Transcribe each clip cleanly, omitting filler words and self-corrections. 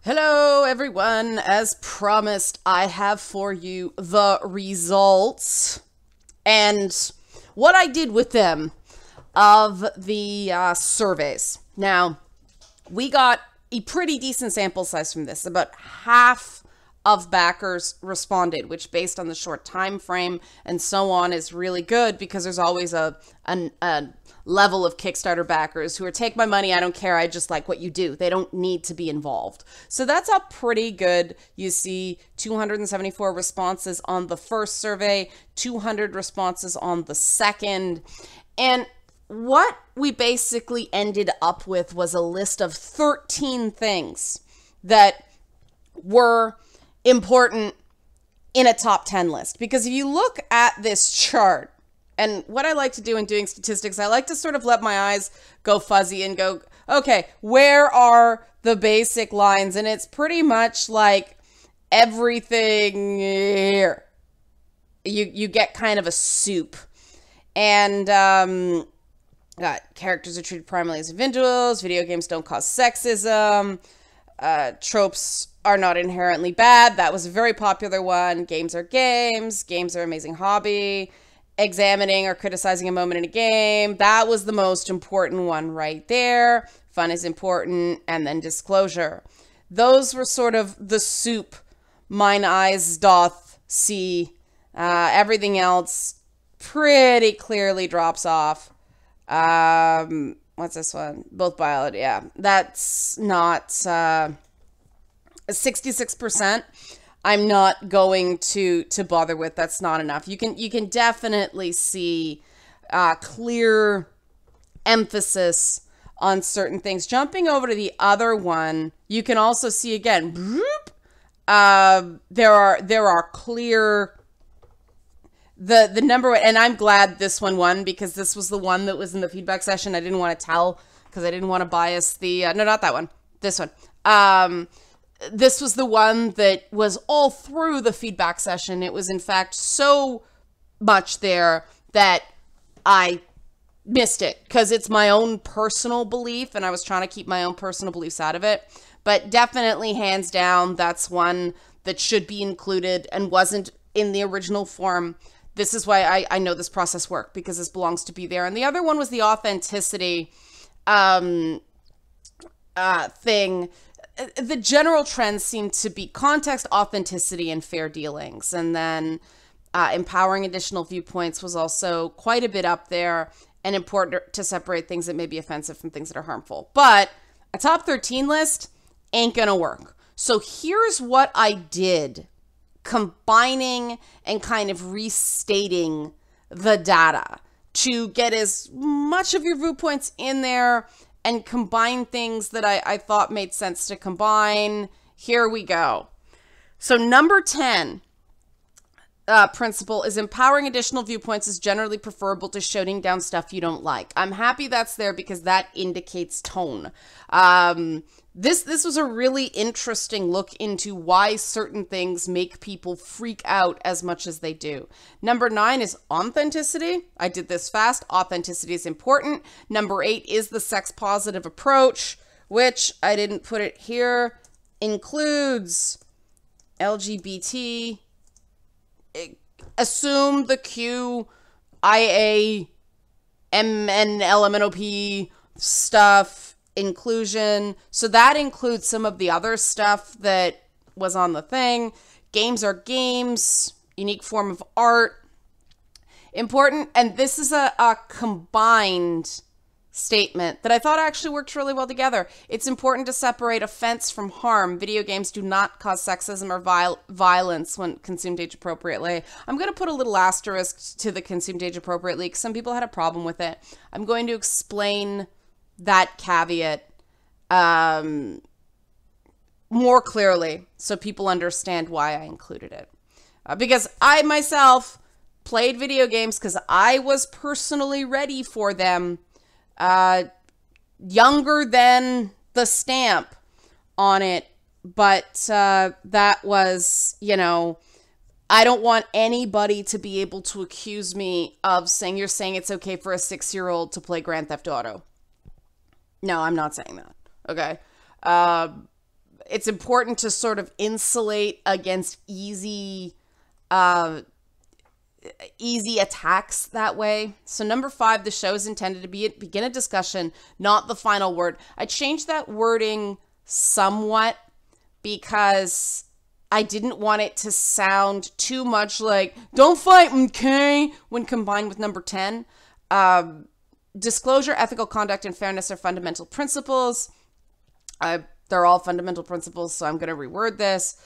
Hello, everyone. As promised, I have for you the results and what I did with them of the surveys. Now, we got a pretty decent sample size from this. About half of backers responded, which based on the short time frame and so on is really good because there's always a level of Kickstarter backers who are take my money, I don't care, I just like what you do. They don't need to be involved. So that's a pretty good. You see 274 responses on the first survey, 200 responses on the second. And what we basically ended up with was a list of 13 things that were important in a top 10 list. Because if you look at this chart, and what I like to do in doing statistics, I like to sort of let my eyes go fuzzy and go, okay, where are the basic lines? And it's pretty much like everything here. You get kind of a soup. And characters are treated primarily as individuals. Video games don't cause sexism. Tropes are not inherently bad. That was a very popular one. Games are games. Games are amazing hobby. Examining or criticizing a moment in a game. That was the most important one right there. Fun is important. And then disclosure. Those were sort of the soup mine eyes doth see. Everything else pretty clearly drops off. What's this one? Both biology. Yeah, that's not 66%. I'm not going to bother with. That's not enough. You can definitely see clear emphasis on certain things. Jumping over to the other one, you can also see again. There are clear. The number, and I'm glad this one won because this was the one that was in the feedback session. I didn't want to tell because I didn't want to bias the, no, not that one, this one. This was the one that was all through the feedback session. It was in fact so much there that I missed it because it's my own personal belief and I was trying to keep my own personal beliefs out of it. But definitely hands down, that's one that should be included and wasn't in the original form. This is why I know this process worked because this belongs to be there. And the other one was the authenticity thing. The general trends seem to be context, authenticity, and fair dealings. And then empowering additional viewpoints was also quite a bit up there and important to separate things that may be offensive from things that are harmful. But a top 13 list ain't gonna work. So here's what I did, combining and kind of restating the data to get as much of your viewpoints in there and combine things that I thought made sense to combine. Here we go. So number 10 principle is empowering additional viewpoints is generally preferable to shouting down stuff you don't like. I'm happy that's there because that indicates tone. This was a really interesting look into why certain things make people freak out as much as they do. Number 9 is authenticity. I did this fast. Authenticity is important. Number 8 is the sex positive approach, which I didn't put it here, includes LGBT. Assume the Q, IA, MN, LMNOP stuff, inclusion. So that includes some of the other stuff that was on the thing. Games are games, unique form of art. Important, and this is a combined statement that I thought actually worked really well together. It's important to separate offense from harm. Video games do not cause sexism or violence when consumed age appropriately. I'm going to put a little asterisk to the consumed age appropriately because some people had a problem with it. I'm going to explain that caveat more clearly so people understand why I included it. Because I myself played video games because I was personally ready for them. Younger than the stamp on it, but that was, you know, I don't want anybody to be able to accuse me of saying, you're saying it's okay for a 6-year-old to play Grand Theft Auto. No, I'm not saying that. Okay. it's important to sort of insulate against easy attacks that way. So number 5, the show is intended to begin a discussion, not the final word. I changed that wording somewhat because I didn't want it to sound too much like, don't fight, okay, when combined with number 10. Disclosure, ethical conduct, and fairness are fundamental principles. They're all fundamental principles, so I'm going to reword this.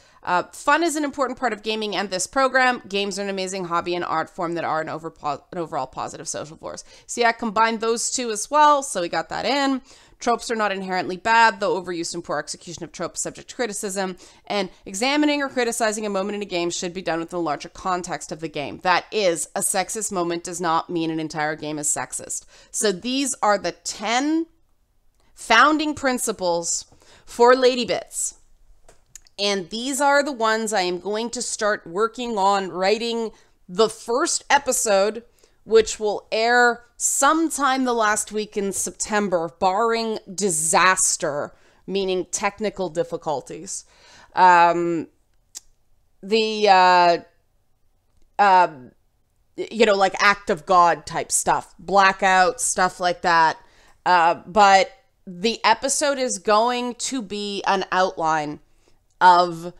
Fun is an important part of gaming and this program. Games are an amazing hobby and art form that are an overall positive social force. So yeah, I combined those two as well, so we got that in. Tropes are not inherently bad, though overuse and poor execution of tropes is subject to criticism. And examining or criticizing a moment in a game should be done within the larger context of the game. That is, a sexist moment does not mean an entire game is sexist. So these are the 10 founding principles for Lady Bits. And these are the ones I am going to start working on writing the first episode, which will air sometime the last week in September, barring disaster, meaning technical difficulties. Like Act of God type stuff, blackout, stuff like that. But the episode is going to be an outline of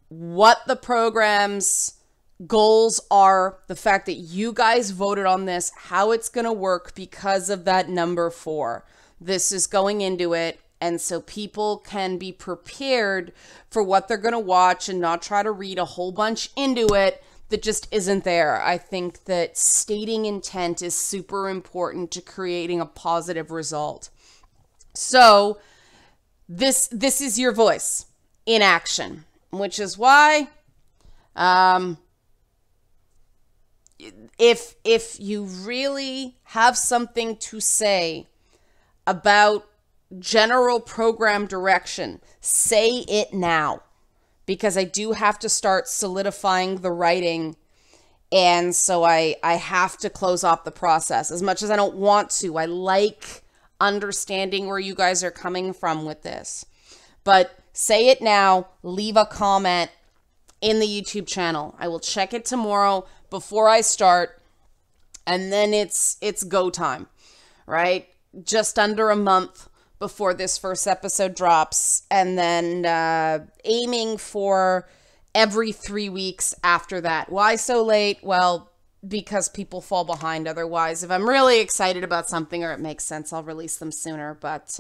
what the program's goals are, the fact that you guys voted on this, how it's going to work because of that number 4. This is going into it, and so people can be prepared for what they're going to watch and not try to read a whole bunch into it that just isn't there. I think that stating intent is super important to creating a positive result. So this is your voice in action, which is why if you really have something to say about general program direction, say it now, because I do have to start solidifying the writing, and so I have to close off the process. As much as I don't want to, I like understanding where you guys are coming from with this. But say it now, leave a comment in the YouTube channel. I will check it tomorrow before I start, and then it's go time, right? Just under a month before this first episode drops, and then aiming for every 3 weeks after that. Why so late? Well, because people fall behind otherwise. If I'm really excited about something or it makes sense, I'll release them sooner. But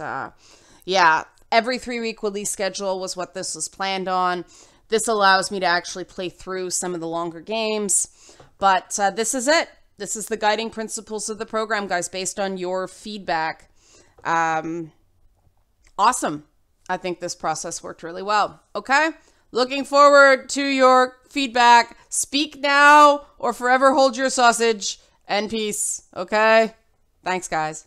yeah, every 3-week release schedule was what this was planned on. This allows me to actually play through some of the longer games. But this is it. This is the guiding principles of the program, guys, based on your feedback. Awesome. I think this process worked really well. Okay? Looking forward to your feedback. Speak now or forever hold your sausage, and peace. Okay? Thanks, guys.